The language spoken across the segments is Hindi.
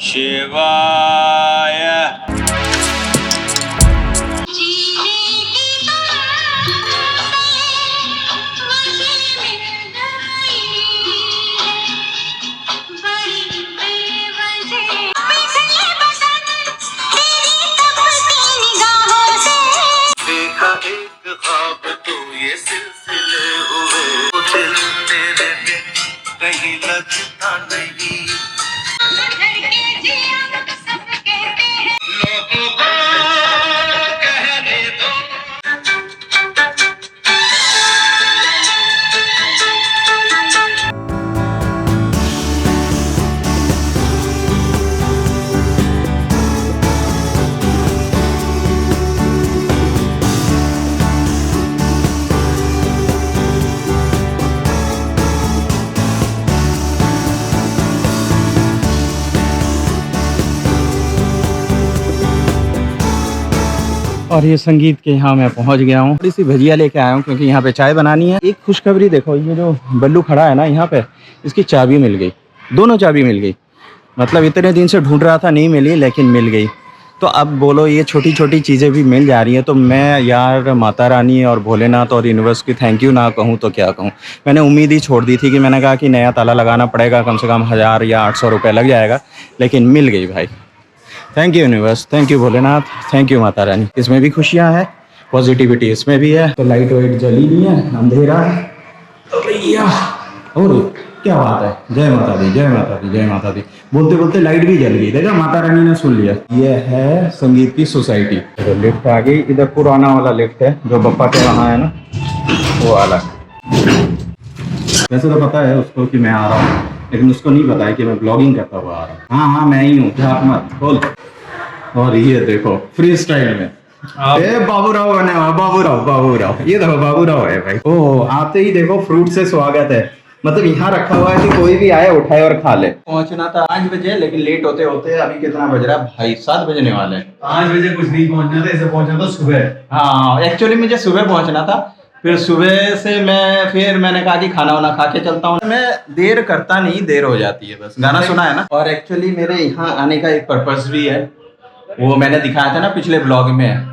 शिवाय। कहीं लगता नहीं लोगों को कहने दो। और ये संगीत के यहाँ मैं पहुँच गया हूँ। थोड़ी सी भजिया लेके आया हूँ क्योंकि यहाँ पे चाय बनानी है। एक खुशखबरी देखो, ये जो बल्लू खड़ा है ना यहाँ पे, इसकी चाबी मिल गई, दोनों चाबी मिल गई। मतलब इतने दिन से ढूंढ रहा था, नहीं मिली, लेकिन मिल गई। तो अब बोलो, ये छोटी छोटी चीज़ें भी मिल जा रही हैं तो मैं यार माता रानी और भोलेनाथ और यूनिवर्स की थैंक यू ना कहूँ तो क्या कहूँ। मैंने उम्मीद ही छोड़ दी थी कि मैंने कहा कि नया ताला लगाना पड़ेगा, कम से कम 1000 या 800 रुपये लग जाएगा, लेकिन मिल गई भाई। Thank you universe, thank you Bholenath, thank you Mata Rani. इसमें भी खुशियाँ हैं, पॉजिटिविटी इसमें भी है। तो लाइट वाइट जली नहीं है, अंधेरा है तो भैया। और क्या बात है, जय माता दी, जय माता दी, जय माता दी। बोलते बोलते लाइट भी जल गई, देखा माता रानी ने सुन लिया। ये है संगीत की सोसाइटी। तो लिफ्ट आ गई, इधर पुराना वाला लिफ्ट है जो बप्पा के वहाँ है ना, वो वाला। वैसे तो पता है उसको कि मैं आ रहा हूँ, लेकिन उसको नहीं पता है कि मैं ब्लॉगिंग करता हुआ आ रहा हूँ। हाँ हाँ मैं ही हूँ, झाक मत खोल। और ये देखो फ्री स्टाइल में बाबूराव बने हुआ, बाबूराव, बाबूराव, ये देखो बाबूराव है भाई। ओह, आते ही देखो फ्रूट से स्वागत है। मतलब यहाँ रखा हुआ है कि कोई भी आए उठाए और खा ले। पहुंचना था 5 बजे, लेकिन लेट होते होते अभी कितना बज रहा है भाई, 7 बजने वाले हैं। 5 बजे कुछ नहीं पहुंचना था, ऐसे पहुंचना था सुबह। हाँ एक्चुअली मुझे सुबह पहुंचना था, फिर सुबह से मैंने कहा कि खाना वाना खा के चलता हूँ। मैं देर करता नहीं, देर हो जाती है बस। गाना सुना है ना। और एक्चुअली मेरे यहाँ आने का एक पर्पस भी है, वो मैंने दिखाया था ना पिछले ब्लॉग में।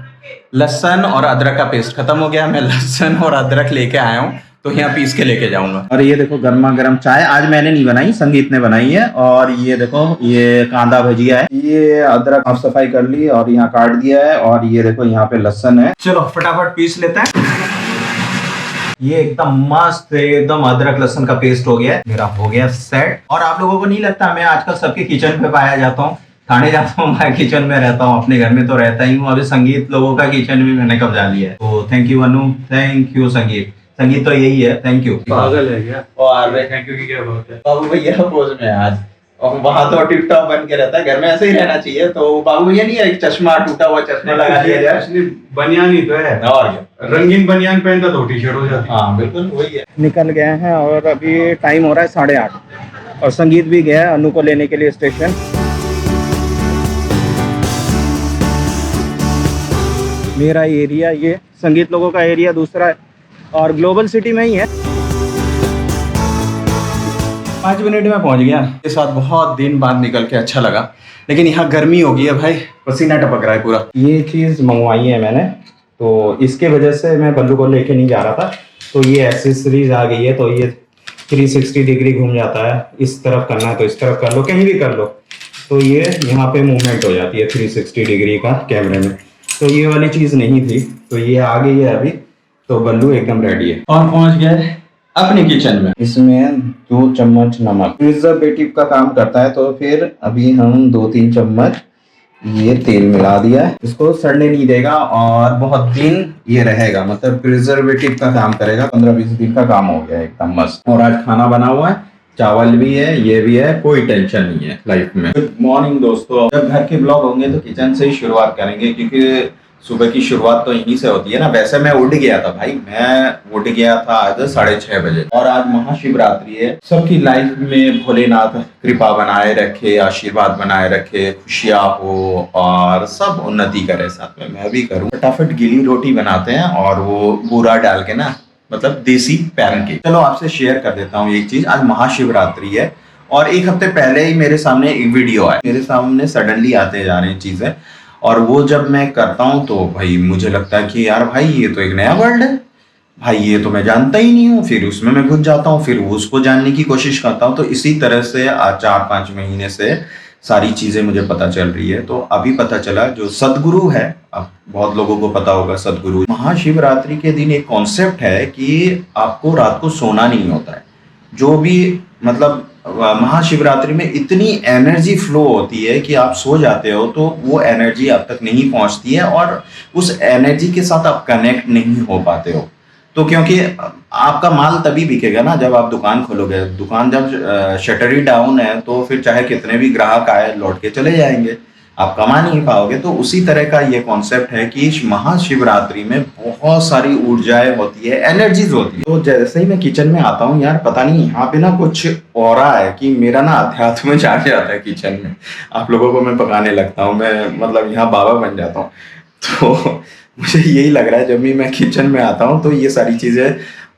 लहसुन और अदरक का पेस्ट खत्म हो गया, मैं लहसुन और अदरक लेके आया हूँ, तो यहाँ पीस के लेके जाऊंगा। और ये देखो गर्मा गर्म चाय, आज मैंने नहीं बनाई, संगीत ने बनाई है। और ये देखो, ये कांदा भजिया है, ये अदरक साफ सफाई कर ली और यहाँ काट दिया है। और ये देखो यहाँ पे लहसुन है। चलो फटाफट पीस लेते हैं। ये एकदम मस्त, एकदम अदरक लहसुन का पेस्ट हो गया है, मेरा हो गया सेट। और आप लोगों को नहीं लगता मैं आजकल सबके किचन पे पाया जाता हूँ? खाने जाता हूँ, मैं किचन में रहता हूँ, अपने घर में तो रहता ही हूँ। अभी संगीत लोगों का किचन भी मैंने कब्जा लिया है। तो thank you Anu, thank you संगीत। संगीत तो यही है, थैंक यू। पागल है क्या? और थैंक यू की क्या बात है? बाबू भैया पोज में आज, और वहां तो टिप टॉप बन के रहता है, घर में ऐसे ही रहना चाहिए। तो बाबू भैया नहीं है, एक चश्मा, टूटा हुआ चश्मा लगा दिया जाए। बनियान ही तो है, और क्या, रंगीन बनियान पहनता तो टी शर्ट हो जाती। हाँ बिल्कुल वही है। निकल गए हैं और अभी टाइम हो रहा है 8:30, और संगीत भी गया है अनु को लेने के लिए स्टेशन। मेरा एरिया ये, संगीत लोगों का एरिया दूसरा है, और ग्लोबल सिटी में ही है। 5 मिनट में पहुंच गया। इसके साथ बहुत दिन बाद निकल के अच्छा लगा, लेकिन यहाँ गर्मी हो गई है भाई, पसीना टपक रहा है पूरा। ये चीज़ मंगवाई है मैंने, तो इसके वजह से मैं बल्लू को लेके नहीं जा रहा था। तो ये एक्सेसरीज आ गई है, तो ये 360 डिग्री घूम जाता है। इस तरफ करना है तो इस तरफ कर लो, कहीं भी कर लो, तो ये यहाँ पे मूवमेंट हो जाती है 360 डिग्री का कैमरे में। तो ये वाली चीज़ नहीं थी, तो ये आ गई है अभी। तो बल्लू एकदम रेडी है। और पहुंच गए अपने किचन में। इसमें 2 चम्मच नमक प्रिजर्वेटिव का काम करता है, तो फिर अभी हम 2-3 चम्मच ये तेल मिला दिया है। इसको सड़ने नहीं देगा और बहुत दिन ये रहेगा, मतलब प्रिजर्वेटिव का काम करेगा। 15-20 दिन का काम हो गया एकदम मस्त। और आज खाना बना हुआ है, चावल भी है, ये भी है, कोई टेंशन नहीं है लाइफ में। गुड मॉर्निंग दोस्तों। जब घर के ब्लॉग होंगे तो किचन से ही शुरुआत करेंगे, क्योंकि सुबह की शुरुआत तो यहीं से होती है ना। वैसे मैं उठ गया था भाई, मैं उठ गया था आज 6:30 बजे। और आज महाशिवरात्रि है। सबकी लाइफ में भोलेनाथ कृपा बनाए रखे, आशीर्वाद बनाए रखे, खुशियां हो और सब उन्नति करे, साथ में मैं भी करूं। फटाफट गीली रोटी बनाते हैं और वो बूरा डाल के ना, मतलब देसी पैन के। चलो आपसे शेयर कर देता हूँ एक चीज। आज महाशिवरात्रि है और एक हफ्ते पहले ही मेरे सामने एक वीडियो आया, मेरे सामने सडनली आते जा रही चीजें, और वो जब मैं करता हूँ तो भाई मुझे लगता है कि यार भाई ये तो एक नया वर्ल्ड है, भाई ये तो मैं जानता ही नहीं हूँ। फिर उसमें मैं घुस जाता हूँ, फिर उसको जानने की कोशिश करता हूँ। तो इसी तरह से आज 4-5 महीने से सारी चीजें मुझे पता चल रही है। तो अभी पता चला जो सदगुरु है, अब बहुत लोगों को पता होगा सदगुरु, महाशिवरात्रि के दिन एक कॉन्सेप्ट है कि आपको रात को सोना नहीं होता है। जो भी मतलब महाशिवरात्रि में इतनी एनर्जी फ्लो होती है कि आप सो जाते हो तो वो एनर्जी आप तक नहीं पहुंचती है, और उस एनर्जी के साथ आप कनेक्ट नहीं हो पाते हो। तो क्योंकि आपका माल तभी बिकेगा ना जब आप दुकान खोलोगे। दुकान जब शटर ही डाउन है तो फिर चाहे कितने भी ग्राहक आए लौट के चले जाएंगे, आप कमा नहीं पाओगे। तो उसी तरह का ये कॉन्सेप्ट है कि इस महाशिवरात्रि में बहुत सारी ऊर्जाएं होती है, एनर्जीज होती है। तो जैसे ही मैं किचन में आता हूँ यार, पता नहीं यहाँ पे ना कुछ ऑरा है कि मेरा ना अध्यात्म में जाग जाता है किचन में। आप लोगों को मैं पकाने लगता हूँ, मैं मतलब यहाँ बाबा बन जाता हूँ। तो मुझे यही लग रहा है जब भी मैं किचन में आता हूँ तो ये सारी चीजें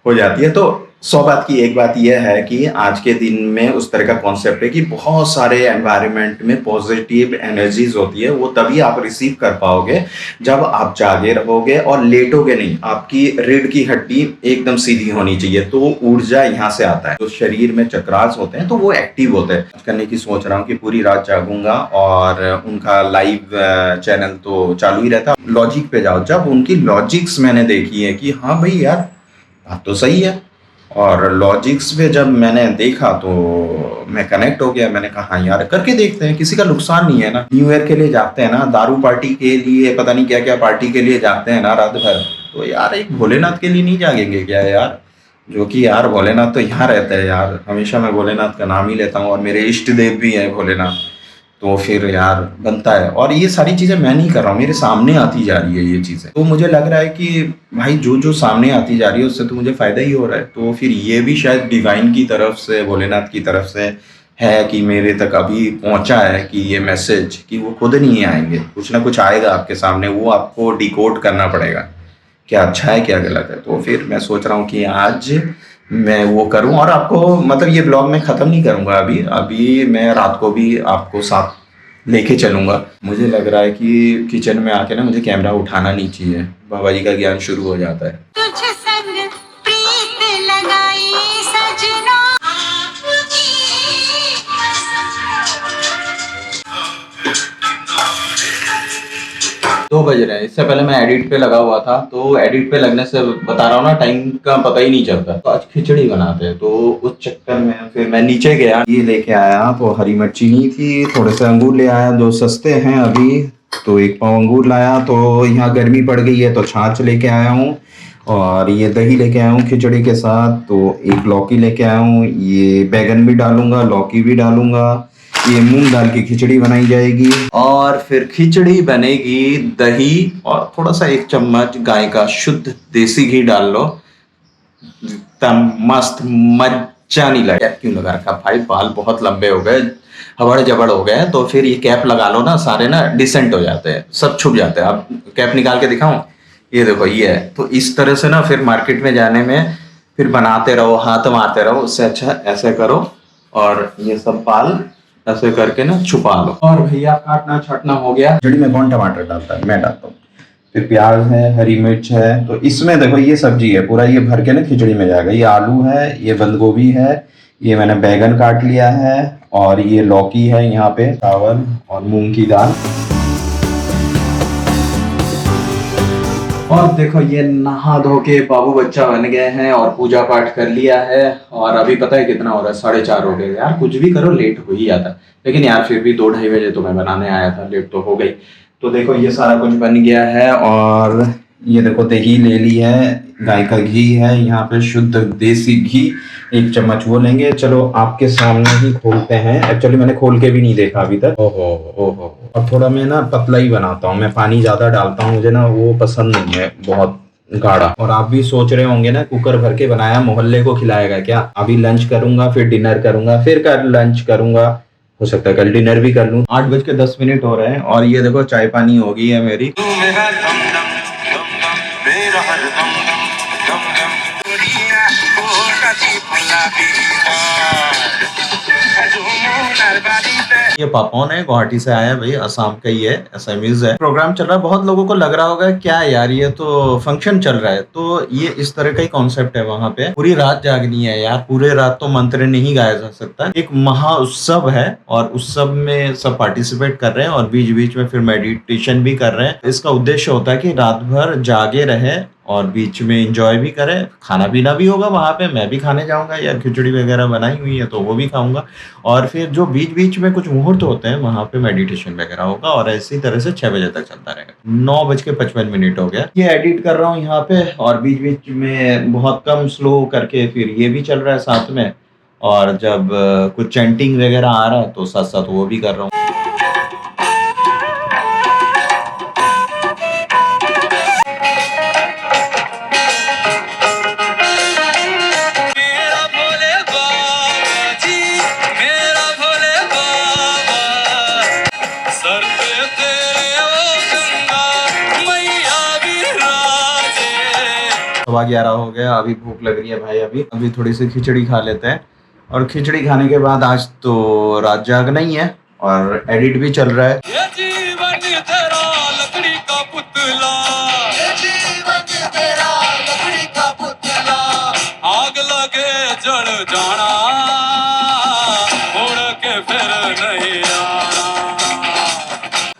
हो जाती है। तो 100 बात की एक बात यह है कि आज के दिन में उस तरह का कॉन्सेप्ट है कि बहुत सारे एनवायरनमेंट में पॉजिटिव एनर्जीज होती है, वो तभी आप रिसीव कर पाओगे जब आप जागे रहोगे और लेटोगे नहीं। आपकी रीढ़ की हड्डी एकदम सीधी होनी चाहिए, तो ऊर्जा यहाँ से आता है। तो शरीर में चक्रास होते हैं तो वो एक्टिव होते हैं। करने की सोच रहा हूँ कि पूरी रात जागूंगा, और उनका लाइव चैनल तो चालू ही रहता। लॉजिक पे जाओ, जब उनकी लॉजिक्स मैंने देखी है कि हाँ भाई यार बात तो सही है, और लॉजिक्स पे जब मैंने देखा तो मैं कनेक्ट हो गया। मैंने कहा हाँ यार करके देखते हैं, किसी का नुकसान नहीं है ना। न्यू ईयर के लिए जागते हैं ना, दारू पार्टी के लिए, पता नहीं क्या क्या पार्टी के लिए जागते हैं ना रात भर, तो यार एक भोलेनाथ के लिए नहीं जागेंगे क्या यार? जो कि यार भोलेनाथ तो यहाँ रहते हैं यार, हमेशा मैं भोलेनाथ का नाम ही लेता हूँ, और मेरे इष्ट देव भी है भोलेनाथ। तो फिर यार बनता है। और ये सारी चीजें मैं नहीं कर रहा हूँ, मेरे सामने आती जा रही है ये चीजें। तो मुझे लग रहा है कि भाई जो जो सामने आती जा रही है उससे तो मुझे फायदा ही हो रहा है। तो फिर ये भी शायद डिवाइन की तरफ से, भोलेनाथ की तरफ से है कि मेरे तक अभी पहुंचा है कि ये मैसेज कि वो खुद नहीं आएंगे, कुछ ना कुछ आएगा आपके सामने, वो आपको डिकोड करना पड़ेगा क्या अच्छा है क्या गलत है। तो फिर मैं सोच रहा हूँ कि आज मैं वो करूं, और आपको मतलब ये ब्लॉग मैं ख़त्म नहीं करूंगा अभी मैं रात को भी आपको साथ लेके चलूंगा। मुझे लग रहा है कि किचन में आके ना मुझे कैमरा उठाना नहीं चाहिए, बाबा जी का ज्ञान शुरू हो जाता है। तुझ संग प्रीत लगाई सजना दो बज रहे हैं। इससे पहले मैं एडिट पे लगा हुआ था, तो एडिट पे लगने से बता रहा हूँ ना टाइम का पता ही नहीं चलता। तो आज खिचड़ी बनाते हैं, तो उस चक्कर में फिर मैं नीचे गया, ये लेके आया। तो हरी मिर्ची नहीं थी, थोड़े से अंगूर ले आया जो सस्ते हैं अभी, तो 1 पाव अंगूर लाया। तो यहाँ गर्मी पड़ गई है तो छाछ लेके आया हूँ, और ये दही लेके आया हूँ खिचड़ी के साथ। तो 1 लौकी लेके आया हूँ, ये बैगन भी डालूंगा, लौकी भी डालूंगा। ये मूंग दाल की खिचड़ी बनाई जाएगी, और फिर खिचड़ी बनेगी दही और थोड़ा सा 1 चम्मच गाय का शुद्ध देसी घी डाल लो, मस्त मजा नहीं लगा। कैप क्यों लगा रखा भाई? बाल बहुत लंबे हो गए, हबड़ जबड़ हो गए। तो फिर ये कैप लगा लो ना, सारे ना डिसेंट हो जाते हैं, सब छुप जाते हैं। अब कैप निकाल के दिखाऊं, ये देखो ये है। तो इस तरह से ना फिर मार्केट में जाने में फिर बनाते रहो, हाथ मारते रहो, उससे अच्छा ऐसे करो और ये सब बाल ऐसे करके ना छुपा लो। और भैया काटना छाटना हो गया। खिचड़ी में कौन टमाटर डालता है? मैं डालता हूँ। फिर प्याज है, हरी मिर्च है। तो इसमें देखो ये सब्जी है, पूरा ये भर के ना खिचड़ी में जाएगा। ये आलू है, ये बंद गोभी है, ये मैंने बैगन काट लिया है, और ये लौकी है यहाँ पे, चावल और मूंग की दाल। और देखो ये नहा धो के बाबू बच्चा बन गए हैं और पूजा पाठ कर लिया है। और अभी पता है कितना हो रहा है? 4:30 हो गए। यार कुछ भी करो लेट हो ही जाता, लेकिन यार फिर भी 2-2:30 बजे तो मैं बनाने आया था, लेट तो हो गई। तो देखो ये सारा कुछ बन गया है, और ये देखो दही ले ली है, गाय का घी है यहाँ पे, शुद्ध देसी घी 1 चम्मच वो लेंगे। चलो आपके सामने ही खोलते हैं। एक्चुअली मैंने खोल के भी नहीं देखा अभी तक। ओहो ओहो। और थोड़ा मैं ना पतला ही बनाता हूँ, मैं पानी ज्यादा डालता हूँ, मुझे ना वो पसंद नहीं है बहुत गाढ़ा। और आप भी सोच रहे होंगे ना कुकर भर के बनाया, मोहल्ले को खिलाएगा क्या? अभी लंच करूंगा, फिर डिनर करूंगा, फिर कल लंच करूंगा, हो सकता है कल डिनर भी कर लूं। 8:10 हो रहे हैं, और ये देखो चाय पानी हो गई है मेरी। तू मेरा दम दम दम दम, मेरा हर दम दम दम दम, दुनिया को नदी भुला दी है। ये पापोन है, गुवाहाटी से आया है भाई, असम का ही है, असमीज है। प्रोग्राम चल रहा है, बहुत लोगों को लग रहा होगा क्या यार ये तो फंक्शन चल रहा है, तो ये इस तरह का ही कॉन्सेप्ट है। वहाँ पे पूरी रात जागनी है यार, पूरे रात तो मंत्र नहीं गाया जा सकता। एक महा उत्सव है और उत्सव में सब पार्टिसिपेट कर रहे हैं और बीच बीच में फिर मेडिटेशन भी कर रहे हैं। इसका उद्देश्य होता है कि रात भर जागे रहे और बीच में एंजॉय भी करें। खाना पीना भी होगा वहाँ पे, मैं भी खाने जाऊंगा यार, खिचड़ी वगैरह बनाई हुई है तो वो भी खाऊंगा। और फिर जो बीच बीच में कुछ मुहूर्त होते हैं वहाँ पे मेडिटेशन वगैरह होगा और इसी तरह से 6 बजे तक चलता रहेगा। 9:55 हो गया। ये एडिट कर रहा हूँ यहाँ पे और बीच बीच में बहुत कम स्लो करके फिर ये भी चल रहा है साथ में। और जब कुछ चैंटिंग वगैरह आ रहा है तो साथ साथ वो भी कर रहा हूँ। सवा 11 हो गया, अभी भूख लग रही है भाई। अभी थोड़ी सी खिचड़ी खा लेते हैं और खिचड़ी खाने के बाद आज तो रात जागना ही है और एडिट भी चल रहा है। ये जीवन तेरा लकड़ी का पुतला, ये जीवन तेरा लकड़ी का पुतला, आग लगे जल जाना, उड़ के फिर नहीं आना।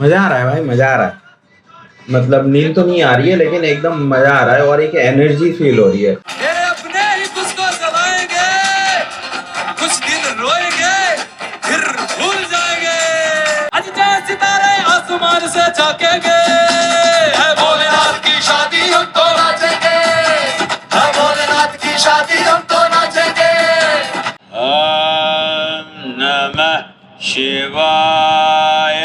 मजा आ रहा है भाई, मजा आ रहा है। मतलब नींद तो नहीं आ रही है लेकिन एकदम मजा आ रहा है और एक एनर्जी फील हो रही है। तेरे अपने ही तुझको जलाएंगे, कुछ दिन रोएंगे फिर भूल जाएंगे। आज चाहे सितारे आसमान से झांकेंगे, है भोलेनाथ की शादी हम तो नाचेंगे, है भोलेनाथ की शादी हम तो नाचेंगे। ओम नमः शिवाय।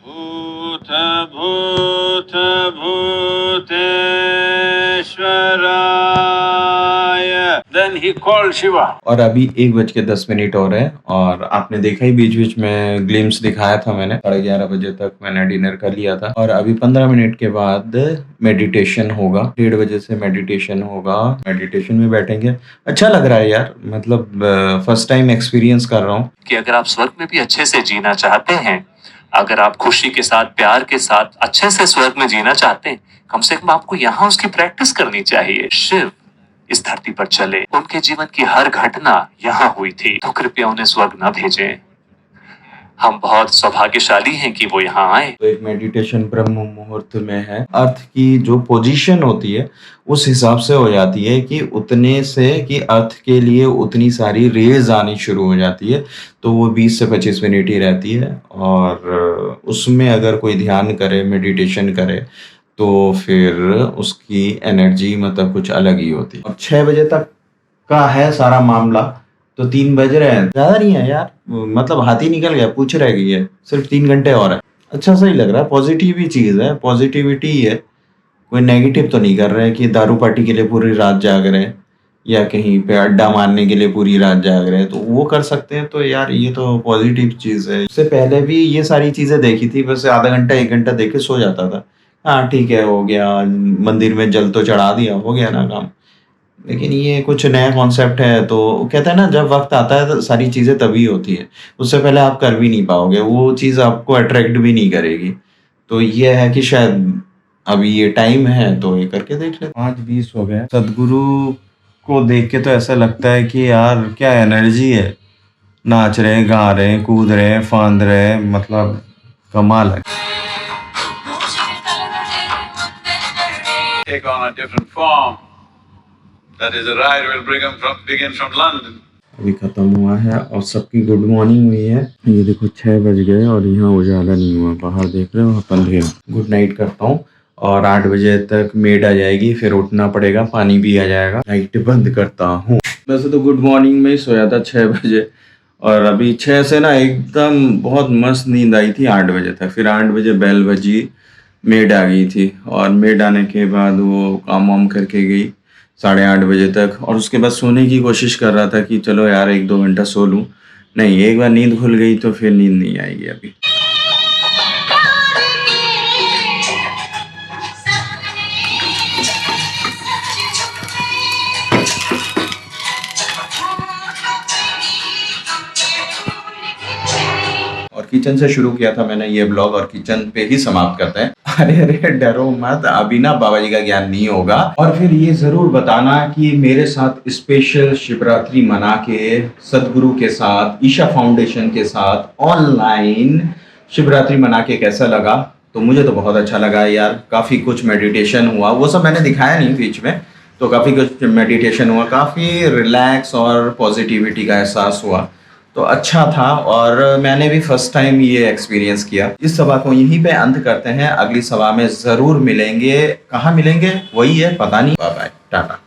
भूत भूत भूतेश्वराय। Then he called Shiva. और अभी 1:10 हो रहे हैं और आपने देखा ही बीच बीच में ग्लिम्स दिखाया था मैंने। 11:30 बजे तक मैंने डिनर कर लिया था और अभी 15 मिनट के बाद मेडिटेशन होगा। 1:30 बजे से मेडिटेशन होगा, मेडिटेशन में बैठेंगे। अच्छा लग रहा है यार, मतलब फर्स्ट टाइम एक्सपीरियंस कर रहा हूँ। कि अगर आप स्वर्ग में भी अच्छे से जीना चाहते हैं, अगर आप खुशी के साथ, प्यार के साथ अच्छे से स्वर्ग में जीना चाहते हैं, कम से कम आपको यहाँ उसकी प्रैक्टिस करनी चाहिए। शिव इस धरती पर चले, उनके जीवन की हर घटना यहाँ हुई थी, तो कृपया उन्हें स्वर्ग न भेजें। हम बहुत सौभाग्यशाली हैं कि वो यहाँ आए। तो एक मेडिटेशन ब्रह्म मुहूर्त में है। अर्थ की जो पोजीशन होती है उस हिसाब से हो जाती है कि उतने से कि अर्थ के लिए उतनी सारी रेज आनी शुरू हो जाती है, तो वो 20 से 25 मिनट ही रहती है। और उसमें अगर कोई ध्यान करे, मेडिटेशन करे, तो फिर उसकी एनर्जी मतलब कुछ अलग ही होती है। और 6 बजे तक का है सारा मामला, तो 3 बज रहे हैं, ज्यादा नहीं है यार, मतलब हाथ ही निकल गया, पूछ रह गई है, सिर्फ 3 घंटे और है। अच्छा सही लग रहा है, पॉजिटिव ही चीज है, पॉजिटिविटी ही है। कोई नेगेटिव तो नहीं कर रहे हैं कि दारू पार्टी के लिए पूरी रात जाग रहे हैं या कहीं पे अड्डा मारने के लिए पूरी रात जाग रहे हैं, तो वो कर सकते हैं। तो यार ये तो पॉजिटिव चीज है। इससे पहले भी ये सारी चीजें देखी थी, बस आधा घंटा 1 घंटा देख के सो जाता था। हाँ ठीक है, हो गया, मंदिर में जल तो चढ़ा दिया, हो गया ना काम। लेकिन ये कुछ नया कॉन्सेप्ट है, तो कहते हैं ना जब वक्त आता है तो सारी चीज़ें तभी होती है, उससे पहले आप कर भी नहीं पाओगे, वो चीज़ आपको अट्रैक्ट भी नहीं करेगी। तो ये है कि शायद अभी ये टाइम है तो ये करके देख ले। 5:20 हो गया। सदगुरु को देख के तो ऐसा लगता है कि यार क्या एनर्जी है, नाच रहे, गा रहे, कूद रहे, फांद रहे, मतलब कमाल है। Take on a different form. That is, the ride will begin from London. अभी खत्म हुआ है और सबकी गुड मॉर्निंग हुई है। ये देखो 6 बज गए और यहाँ उजाला नहीं हुआ, बाहर देख रहे हो आप, अंधेरा। गुड नाइट करता हूँ और 8 बजे तक मेड आ जाएगी, फिर उठना पड़ेगा, पानी भी आ जाएगा। लाइट बंद करता हूँ। वैसे तो गुड मॉर्निंग में ही सोया था 6 बजे और अभी 6 से ना एकदम बहुत मस्त नींद आई थी 8 बजे तक। फिर 8 बजे बेल बजी, मेड आ गई थी और मेड आने के बाद वो काम वाम करके गई 8:30 बजे तक। और उसके बाद सोने की कोशिश कर रहा था कि चलो यार 1-2 घंटा सो लूँ, नहीं, एक बार नींद खुल गई तो फिर नींद नहीं आएगी अभी। किचन से शुरू किया था मैंने ये ब्लॉग और किचन पे ही समाप्त करते हैं। अरे अरे डरो मत, अभी ना बाबा जी का ज्ञान नहीं होगा। और फिर ये जरूर बताना कि मेरे साथ स्पेशल शिवरात्रि मना के सदगुरु के साथ, ईशा फाउंडेशन के साथ ऑनलाइन शिवरात्रि मना के कैसा लगा। तो मुझे तो बहुत अच्छा लगा यार। काफ़ी कुछ मेडिटेशन हुआ, वो सब मैंने दिखाया नहीं बीच में, तो काफ़ी कुछ मेडिटेशन हुआ, काफ़ी रिलैक्स और पॉजिटिविटी का एहसास हुआ, तो अच्छा था। और मैंने भी फर्स्ट टाइम ये एक्सपीरियंस किया। इस सभा को यहीं पे अंत करते हैं, अगली सभा में ज़रूर मिलेंगे। कहाँ मिलेंगे वही है, पता नहीं। Bye bye, Tata.